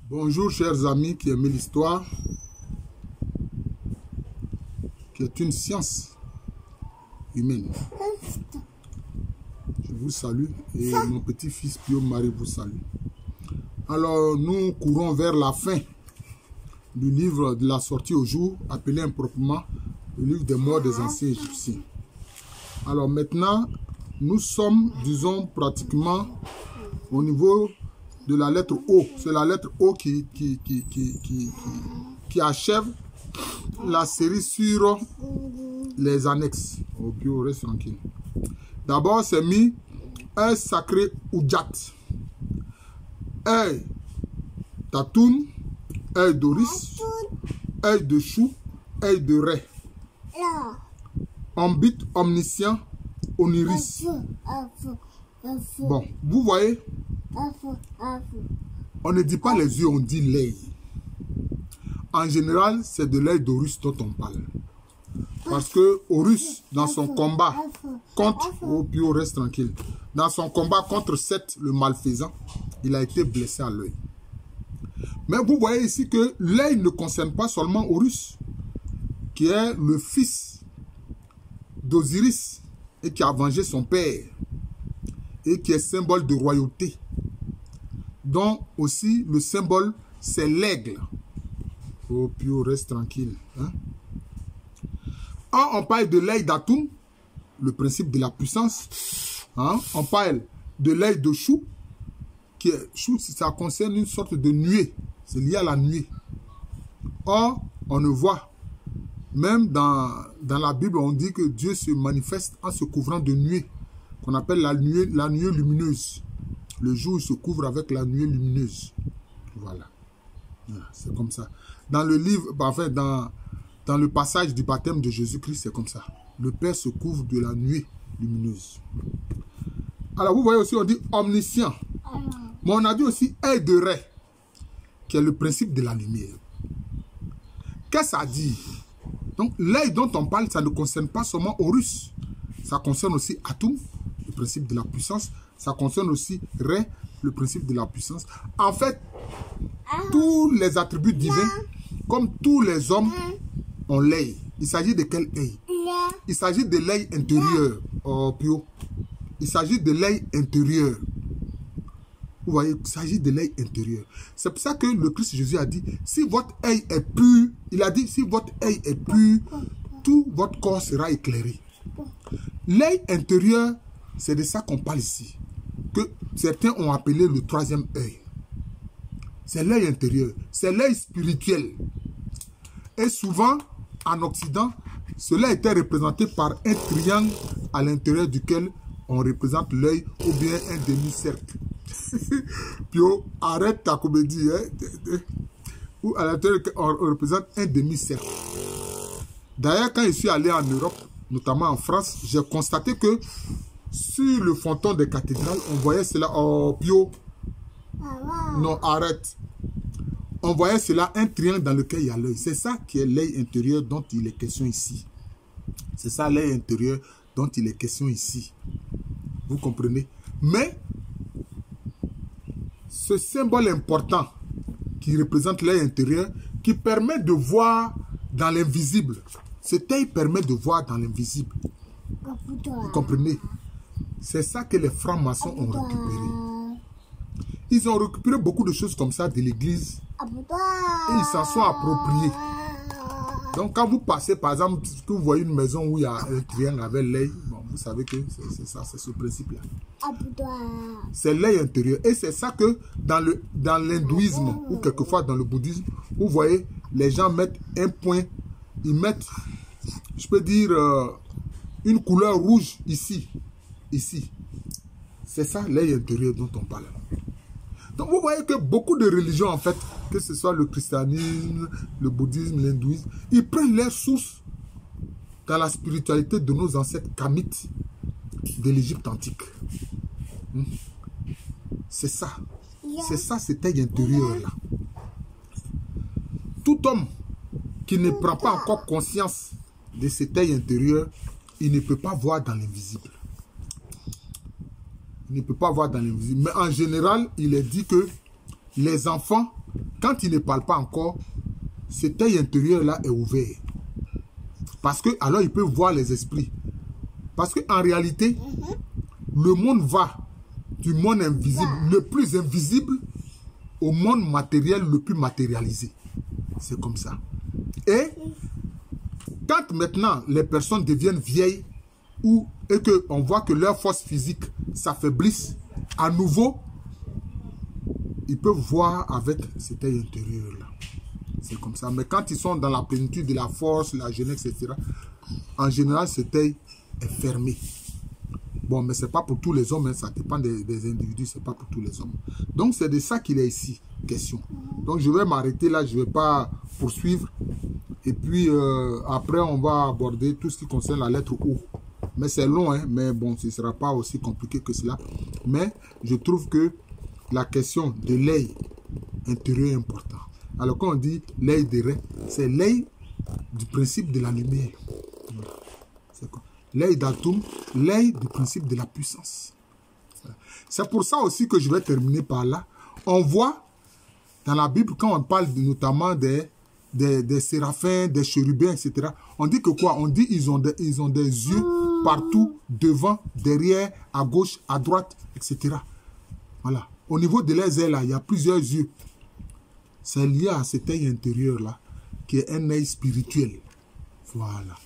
Bonjour chers amis qui aiment l'histoire, qui est une science humaine. Je vous salue et mon petit-fils Pio Marie vous salue. Alors nous courons vers la fin du livre de la sortie au jour, appelé improprement le livre des morts des anciens Égyptiens. Alors maintenant, nous sommes, disons, pratiquement au niveau de la lettre O. C'est la lettre O qui achève la série sur les annexes. Oh, Pio, reste tranquille. D'abord, c'est mis un sacré Oudjat, un Tatoun, un d'Oris, un de Chou, un de Ré. Ambit, omniscient, oniris. Bon, vous voyez, on ne dit pas les yeux, on dit l'œil. En général, c'est de l'œil d'Horus dont on parle. Parce que Horus, dans son combat contre, oh Pio, reste tranquille, dans son combat contre Seth, le malfaisant, il a été blessé à l'œil. Mais vous voyez ici que l'œil ne concerne pas seulement Horus, qui est le fils d'Osiris et qui a vengé son père et qui est symbole de royauté, dont aussi le symbole c'est l'aigle. Oh Pio, reste tranquille. Hein? On parle de l'œil d'Atoum, le principe de la puissance. Hein? On parle de l'œil de Chou, qui est Chou, ça concerne une sorte de nuée. C'est lié à la nuée. Or, on ne voit. Même dans la Bible, on dit que Dieu se manifeste en se couvrant de nuée, qu'on appelle la nuée lumineuse. Le jour, il se couvre avec la nuée lumineuse. Voilà. C'est comme ça. Dans le livre, enfin, dans le passage du baptême de Jésus-Christ, c'est comme ça. Le Père se couvre de la nuée lumineuse. Alors, vous voyez aussi, on dit omniscient. Mais on a dit aussi œil de Ré, qui est le principe de la lumière. Qu'est-ce que ça dit? Donc, l'œil dont on parle, ça ne concerne pas seulement Horus. Ça concerne aussi Atum, le principe de la puissance. Ça concerne aussi Ré, le principe de la puissance. En fait, tous les attributs divins, comme tous les hommes, ont l'œil. Il s'agit de quel œil? Il s'agit de l'œil intérieur. Oh, Pio. Il s'agit de l'œil intérieur. Vous voyez, il s'agit de l'œil intérieur. C'est pour ça que le Christ Jésus a dit, si votre œil est pur, il a dit, si votre œil est pur, tout votre corps sera éclairé. L'œil intérieur, c'est de ça qu'on parle ici, que certains ont appelé le troisième œil. C'est l'œil intérieur, c'est l'œil spirituel. Et souvent, en Occident, cela était représenté par un triangle à l'intérieur duquel on représente l'œil ou bien un demi-cercle. Pio, arrête ta comédie. Hein? Ou à l'intérieur, on représente un demi-cercle. D'ailleurs, quand je suis allé en Europe, notamment en France, j'ai constaté que sur le fronton des cathédrales, on voyait cela. Oh, Pio. Non, arrête. On voyait cela, un triangle dans lequel il y a l'œil. C'est ça qui est l'œil intérieur dont il est question ici. C'est ça l'œil intérieur dont il est question ici. Vous comprenez? Mais ce symbole important qui représente l'œil intérieur, qui permet de voir dans l'invisible. Cet œil permet de voir dans l'invisible. Vous comprenez? C'est ça que les francs-maçons ont récupéré. Ils ont récupéré beaucoup de choses comme ça de l'église. Et ils s'en sont appropriés. Donc quand vous passez, par exemple, que vous voyez une maison où il y a un triangle avec l'œil, bon, vous savez que c'est ça, c'est ce principe-là. C'est l'œil intérieur. Et c'est ça que dans l'hindouisme ou quelquefois dans le bouddhisme, vous voyez, les gens mettent un point, ils mettent, je peux dire, une couleur rouge ici. Ici. C'est ça l'œil intérieur dont on parle. Donc vous voyez que beaucoup de religions, en fait, que ce soit le christianisme, le bouddhisme, l'hindouisme, ils prennent leur source dans la spiritualité de nos ancêtres kamites de l'Égypte antique. C'est ça. C'est ça, cet œil intérieur-là. Tout homme qui ne prend pas encore conscience de cet œil intérieur, il ne peut pas voir dans l'invisible. Il ne peut pas voir dans l'invisible. Mais en général, il est dit que les enfants quand il ne parle pas encore, cet œil intérieur-là est ouvert. Parce que, alors, il peut voir les esprits. Parce qu'en réalité, le monde va du monde invisible, le plus invisible, au monde matériel le plus matérialisé. C'est comme ça. Et quand maintenant les personnes deviennent vieilles et qu'on voit que leur force physique s'affaiblisse, à nouveau, ils peuvent voir avec cet œil intérieur-là. C'est comme ça. Mais quand ils sont dans la plénitude de la force, la jeunesse, etc., en général, cet œil est fermé. Bon, mais ce n'est pas pour tous les hommes, hein, ça dépend des individus, ce n'est pas pour tous les hommes. Donc, c'est de ça qu'il est ici, question. Donc, je vais m'arrêter là, je ne vais pas poursuivre. Et puis, après, on va aborder tout ce qui concerne la lettre O. Mais c'est long, hein, mais bon, ce ne sera pas aussi compliqué que cela. Mais je trouve que la question de l'œil intérieur est importante. Alors, quand on dit l'œil de Ré, c'est l'œil du principe de la lumière. C'est quoi? L'œil d'Atum, l'œil du principe de la puissance. C'est pour ça aussi que je vais terminer par là. On voit dans la Bible, quand on parle notamment des séraphins, des chérubins, etc., on dit que quoi? On dit qu'ils ont des yeux partout, devant, derrière, à gauche, à droite, etc. Voilà. Au niveau de leurs ailes, là, il y a plusieurs yeux. C'est lié à cet œil intérieur-là, qui est un œil spirituel. Voilà.